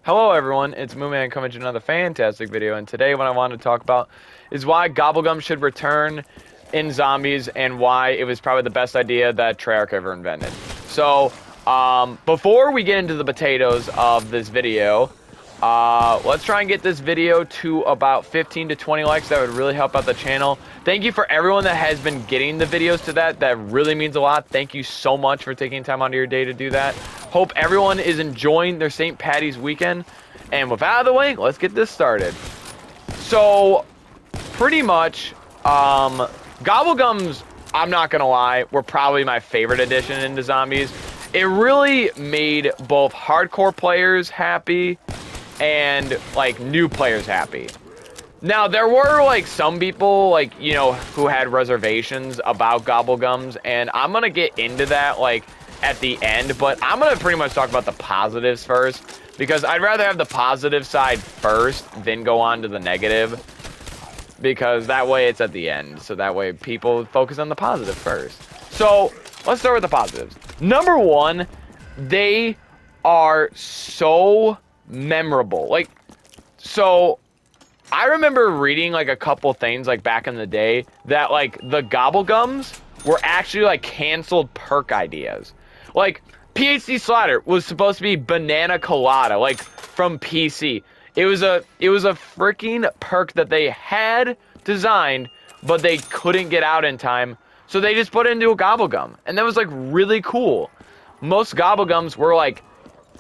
Hello everyone, it's Mooman coming to another fantastic video, and today what I want to talk about is why GobbleGums should return in Zombies and why it was probably the best idea that Treyarch ever invented. So, before we get into the potatoes of this video, let's try and get this video to about 15 to 20 likes. That would really help out the channel. Thank you for everyone that has been getting the videos to that. That really means a lot. Thank you so much for taking time out of your day to do that. Hope everyone is enjoying their St. Patty's weekend. And with that out of the way, let's get this started. So, pretty much, GobbleGums, I'm not gonna lie, were probably my favorite addition into Zombies. It really made both hardcore players happy and like new players happy. Now there were like some people like, you know, who had reservations about GobbleGums, and I'm gonna get into that like at the end, but I'm gonna pretty much talk about the positives first, because I'd rather have the positive side first than go on to the negative, because that way it's at the end, so that way people focus on the positive first. So let's start with the positives. Number one, they are so memorable. Like, so I remember reading like a couple things like back in the day that like the GobbleGums were actually like canceled perk ideas. Like PhD Slider was supposed to be Banana Colada, like from PC. It was a freaking perk that they had designed, but they couldn't get out in time, so they just put it into a GobbleGum, and that was like really cool. Most GobbleGums were like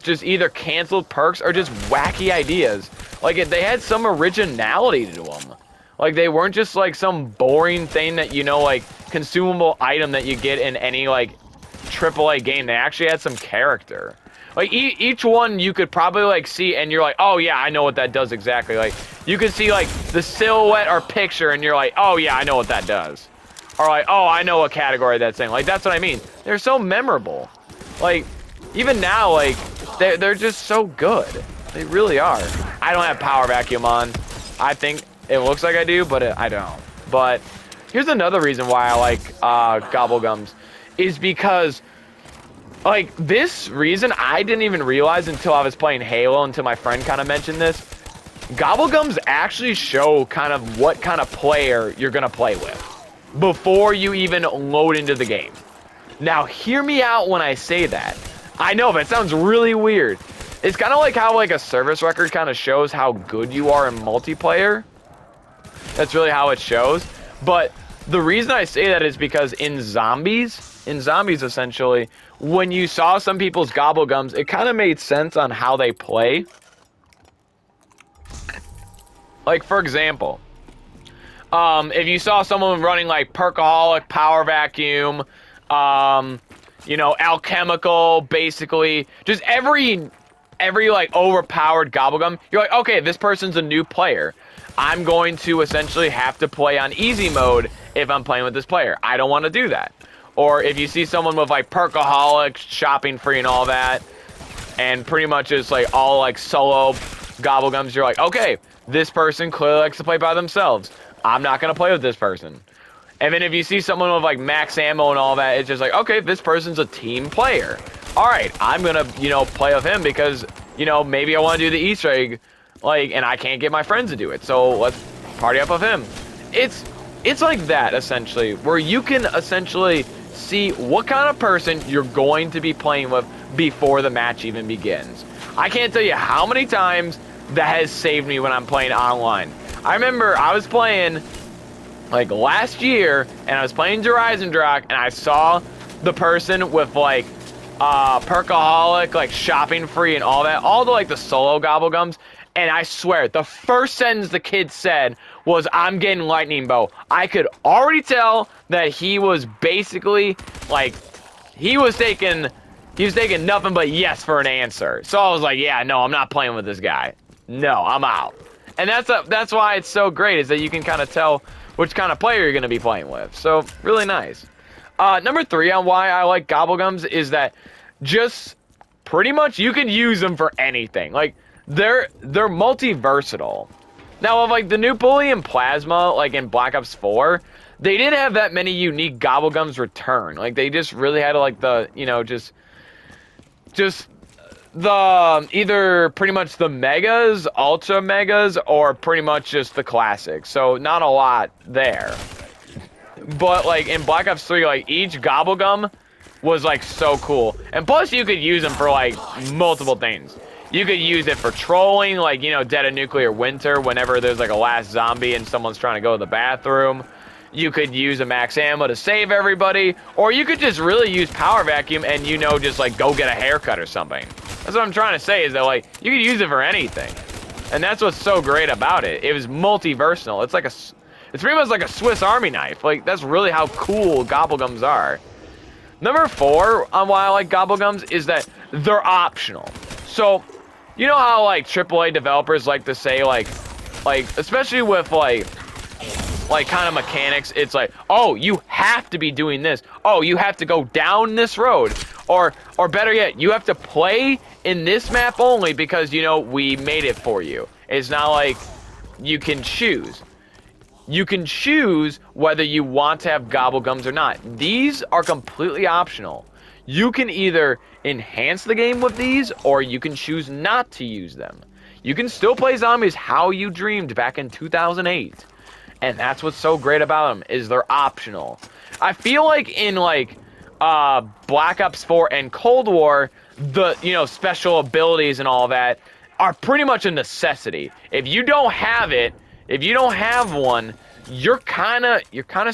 just either canceled perks or just wacky ideas. Like they had some originality to them. Like they weren't just like some boring thing that, you know, like consumable item that you get in any like AAA game. They actually had some character. Like each one you could probably like see and you're like, oh yeah, I know what that does exactly. Like you could see like the silhouette or picture and you're like, oh yeah, I know what that does. Or like, oh, I know what category that's in. Like that's what I mean. They're so memorable. Like even now, like they're just so good. They really are. I don't have power vacuum on. I think it looks like I do, but I don't. But here's another reason why I like GobbleGums, is because like this reason I didn't even realize until I was playing Halo, until my friend kind of mentioned this. GobbleGums actually show kind of what kind of player you're gonna play with before you even load into the game. Now hear me out when I say that. I know, but it sounds really weird. It's kind of like how like a service record kind of shows how good you are in multiplayer. That's really how it shows. But the reason I say that is because in zombies essentially, when you saw some people's GobbleGums, it kind of made sense on how they play. Like for example, if you saw someone running like Perkaholic, Power Vacuum, you know, Alchemical, basically just every like overpowered GobbleGum, you're like, okay, this person's a new player. I'm going to essentially have to play on easy mode if I'm playing with this player. I don't want to do that. Or if you see someone with like Perkaholic, shopping free and all that, and pretty much is like all like solo GobbleGums, you're like, okay, this person clearly likes to play by themselves. I'm not going to play with this person. And then if you see someone with like max ammo and all that, it's just like, okay, this person's a team player. All right, I'm gonna, you know, play with him because, you know, maybe I want to do the Easter egg, like, and I can't get my friends to do it, so let's party up with him. It's like that essentially, where you can essentially see what kind of person you're going to be playing with before the match even begins. I can't tell you how many times that has saved me when I'm playing online. I remember I was playing like last year, and I was playing Horizon Drock, and I saw the person with like Perkaholic, like shopping free and all that, all the like the solo GobbleGums, and I swear the first sentence the kid said was, I'm getting lightning bow. I could already tell that he was basically like he was taking nothing but yes for an answer. So I was like, yeah, no, I'm not playing with this guy. No, I'm out. And that's why it's so great, is that you can kind of tell which kind of player you're going to be playing with. So, really nice. Number 3 on why I like GobbleGums is that just pretty much you can use them for anything. Like, they're multi-versatile. Now, with like the new Bully and Plasma, like in Black Ops 4, they didn't have that many unique GobbleGums return. Like, they just really had like the, you know, just either pretty much the megas, ultra megas, or pretty much just the classics. So not a lot there. But like in Black Ops 3, like each gobblegum was like so cool. And plus you could use them for like multiple things. You could use it for trolling, like, you know, Dead of Nuclear Winter, whenever there's like a last zombie and someone's trying to go to the bathroom. You could use a max ammo to save everybody, or you could just really use power vacuum and, you know, just like go get a haircut or something. That's what I'm trying to say, is that like you could use it for anything. And that's what's so great about it. It was multi-versatile. It's pretty much like a Swiss Army knife. Like, that's really how cool gobblegums are. Number 4 on why I like gobblegums is that they're optional. So, you know how like AAA developers like to say like especially with like kind of mechanics, it's like, oh, you have to be doing this. Oh, you have to go down this road. Or better yet, you have to play in this map only because, you know, we made it for you. It's not like you can choose. You can choose whether you want to have gobblegums or not. These are completely optional. You can either enhance the game with these, or you can choose not to use them. You can still play zombies how you dreamed back in 2008. And that's what's so great about them, is they're optional. I feel like in like Black Ops 4 and Cold War, the, you know, special abilities and all that are pretty much a necessity. If you don't have it, if you don't have one, you're kind of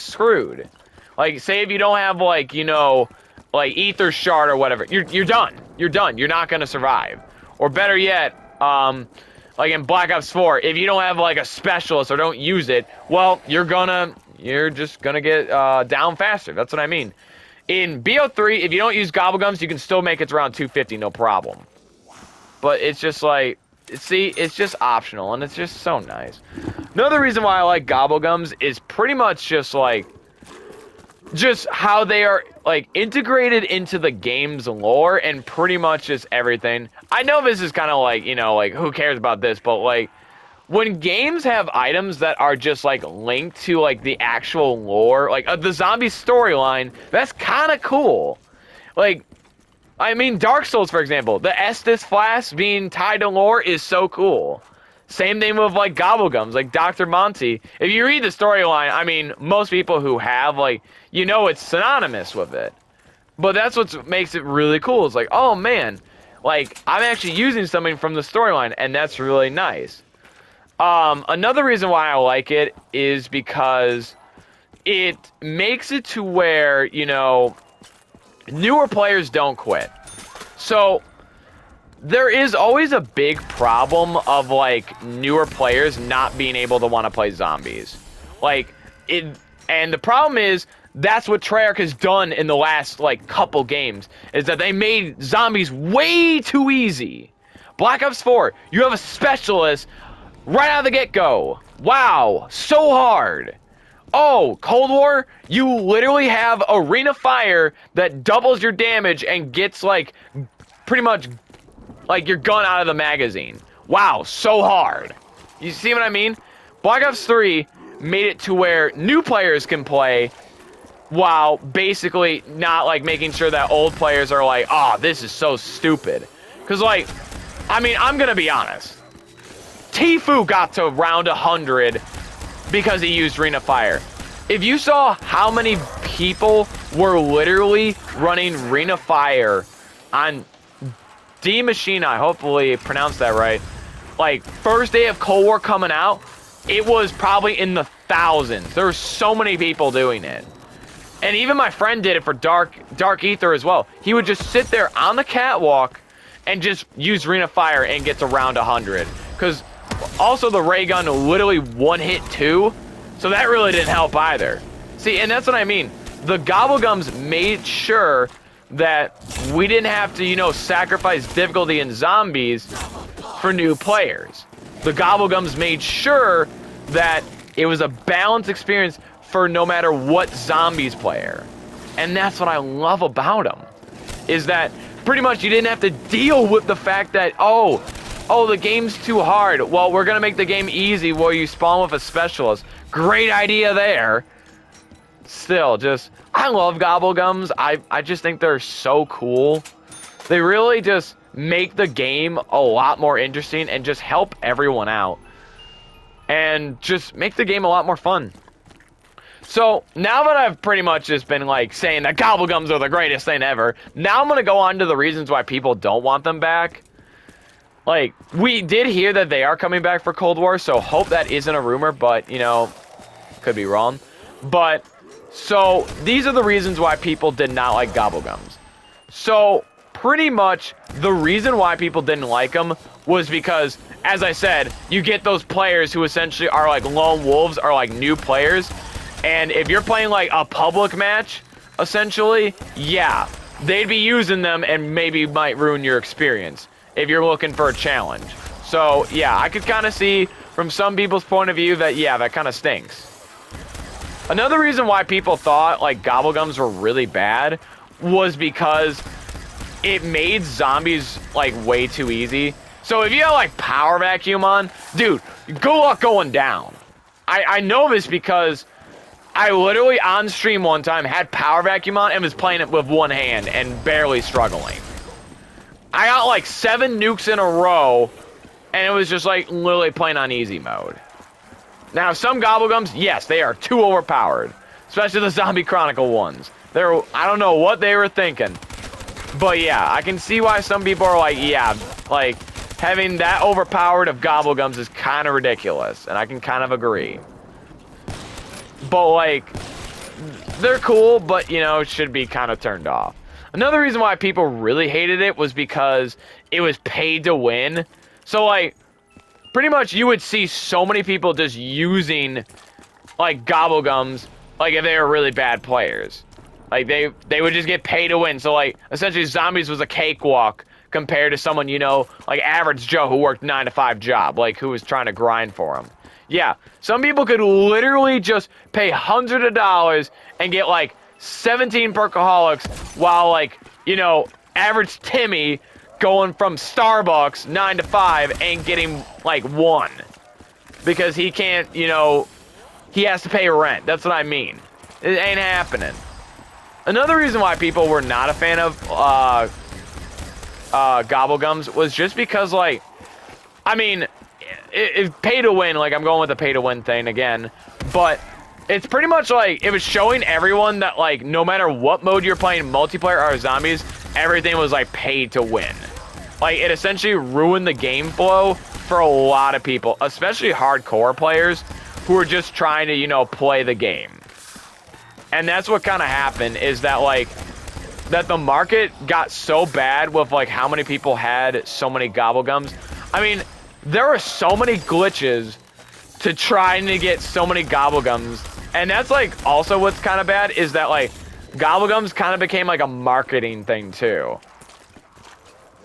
screwed. Like, say if you don't have, like, you know, like ether shard or whatever, you're done. You're done. You're not gonna survive. Or better yet, like in Black Ops 4, if you don't have like a specialist or don't use it, well, you're just gonna get down faster. That's what I mean. In BO3, if you don't use gobblegums, you can still make it to around 250, no problem. But it's just like, see, it's just optional, and it's just so nice. Another reason why I like gobblegums is pretty much just like, just how they are like integrated into the game's lore and pretty much just everything. I know this is kind of like, you know, like who cares about this, but like when games have items that are just like linked to like the actual lore, like the zombie storyline, that's kind of cool. Like, I mean, Dark Souls, for example, the Estus flask being tied to lore is so cool. Same thing with, like, gobblegums, like Dr. Monty. If you read the storyline, I mean, most people who have, like, you know it's synonymous with it. But that's what makes it really cool. It's like, oh, man, like, I'm actually using something from the storyline, and that's really nice. Another reason why I like it is because it makes it to where, you know, newer players don't quit. So there is always a big problem of like newer players not being able to want to play zombies. Like it, and the problem is that's what Treyarch has done in the last like couple games, is that they made zombies way too easy. Black Ops 4, you have a specialist right out of the get-go. Wow, so hard. Oh, Cold War, you literally have Arena Fire that doubles your damage and gets like pretty much like your gun out of the magazine. Wow, so hard. You see what I mean? Black Ops 3 made it to where new players can play while basically not like making sure that old players are like, oh, this is so stupid. Because like, I mean, I'm gonna be honest. Tfue got to round 100 because he used Arena Fire. If you saw how many people were literally running Arena Fire on D Machine, I hopefully pronounced that right, like first day of Cold War coming out, it was probably in the thousands. There were so many people doing it. And even my friend did it for Dark Ether as well. He would just sit there on the catwalk and just use Arena Fire and get to round 100. Because also the ray gun literally one hit too, so that really didn't help either. See, and that's what I mean. The gobblegums made sure that we didn't have to, you know, sacrifice difficulty in zombies for new players. The gobblegums made sure that it was a balanced experience for no matter what zombies player. And that's what I love about them, is that pretty much you didn't have to deal with the fact that, oh, the game's too hard. Well, we're gonna make the game easy where you spawn with a specialist. Great idea there. Still, just, I love gobblegums. I just think they're so cool. They really just, make the game a lot more interesting and just help everyone out. And just make the game a lot more fun. So, now that I've pretty much just been, like, saying that GobbleGums are the greatest thing ever, now I'm gonna go on to the reasons why people don't want them back. Like, we did hear that they are coming back for Cold War, so hope that isn't a rumor, but, you know, could be wrong. But, so, these are the reasons why people did not like GobbleGums. So, pretty much, the reason why people didn't like them was because, as I said, you get those players who essentially are like lone wolves, are like new players. And if you're playing like a public match, essentially, yeah, they'd be using them and maybe might ruin your experience if you're looking for a challenge. So, yeah, I could kind of see from some people's point of view that, yeah, that kind of stinks. Another reason why people thought like GobbleGums were really bad was because it made zombies like way too easy. So if you have like power vacuum on, dude, good luck going down. I know this because I literally on stream one time had power vacuum on and was playing it with one hand and barely struggling. I got like 7 nukes in a row and it was just like literally playing on easy mode. Now some GobbleGums, yes, they are too overpowered. Especially the Zombie Chronicle ones. I don't know what they were thinking. But yeah, I can see why some people are like, yeah, like having that overpowered of GobbleGums is kind of ridiculous. And I can kind of agree. But like, they're cool, but you know, should be kind of turned off. Another reason why people really hated it was because it was paid to win. So like, pretty much you would see so many people just using like GobbleGums, like if they were really bad players. Like they would just get paid to win. So like, essentially zombies was a cakewalk compared to someone, you know, like average Joe who worked 9-to-5 job, like who was trying to grind for him. Yeah, some people could literally just pay hundreds of dollars and get like 17 perkaholics while like, you know, average Timmy going from Starbucks 9-to-5 and getting like 1. Because he can't, you know, he has to pay rent. That's what I mean. It ain't happening. Another reason why people were not a fan of GobbleGums was just because, like, I mean, it pay to win, like, I'm going with the pay to win thing again, but it's pretty much like, it was showing everyone that, like, no matter what mode you're playing, multiplayer or zombies, everything was, like, paid to win. Like, it essentially ruined the game flow for a lot of people, especially hardcore players who are just trying to, you know, play the game. And that's what kind of happened, is that, like, that the market got so bad with, like, how many people had so many GobbleGums. I mean, there were so many glitches to trying to get so many GobbleGums. And that's, like, also what's kind of bad, is that, like, GobbleGums kind of became, like, a marketing thing, too.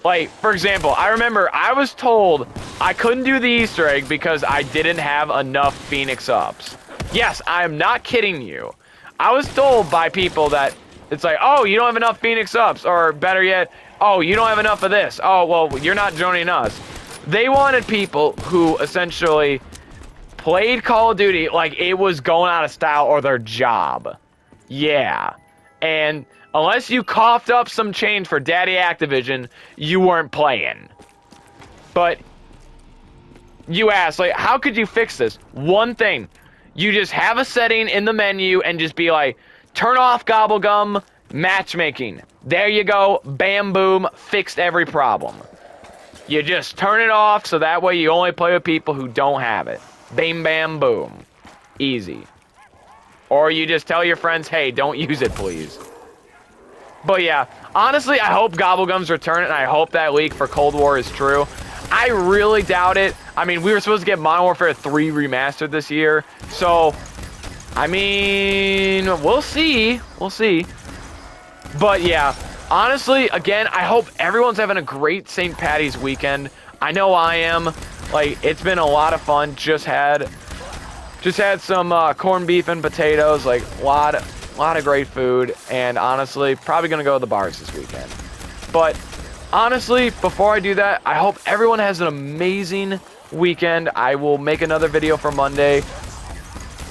Like, for example, I remember I was told I couldn't do the Easter egg because I didn't have enough Phoenix ups. Yes, I am not kidding you. I was told by people that it's like, oh, you don't have enough Phoenix ups, or better yet, oh, you don't have enough of this. Oh, well, you're not joining us. They wanted people who essentially played Call of Duty like it was going out of style or their job. Yeah. And unless you coughed up some change for Daddy Activision, you weren't playing. But you asked, like, how could you fix this? One thing. You just have a setting in the menu and just be like, turn off GobbleGum matchmaking. There you go. Bam, boom. Fixed every problem. You just turn it off so that way you only play with people who don't have it. Bam, bam, boom. Easy. Or you just tell your friends, hey, don't use it, please. But yeah, honestly, I hope GobbleGums return, and I hope that leak for Cold War is true. I really doubt it. I mean, we were supposed to get Modern Warfare 3 remastered this year, so, I mean, we'll see. We'll see. But yeah, honestly, again, I hope everyone's having a great St. Patty's weekend. I know I am. Like, it's been a lot of fun. Just had some corned beef and potatoes. Like, a lot of great food. And honestly, probably gonna go to the bars this weekend. But honestly, before I do that, I hope everyone has an amazing weekend. I will make another video for Monday.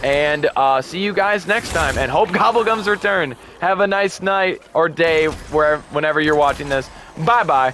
And see you guys next time. And hope GobbleGums return. Have a nice night or day whenever you're watching this. Bye-bye.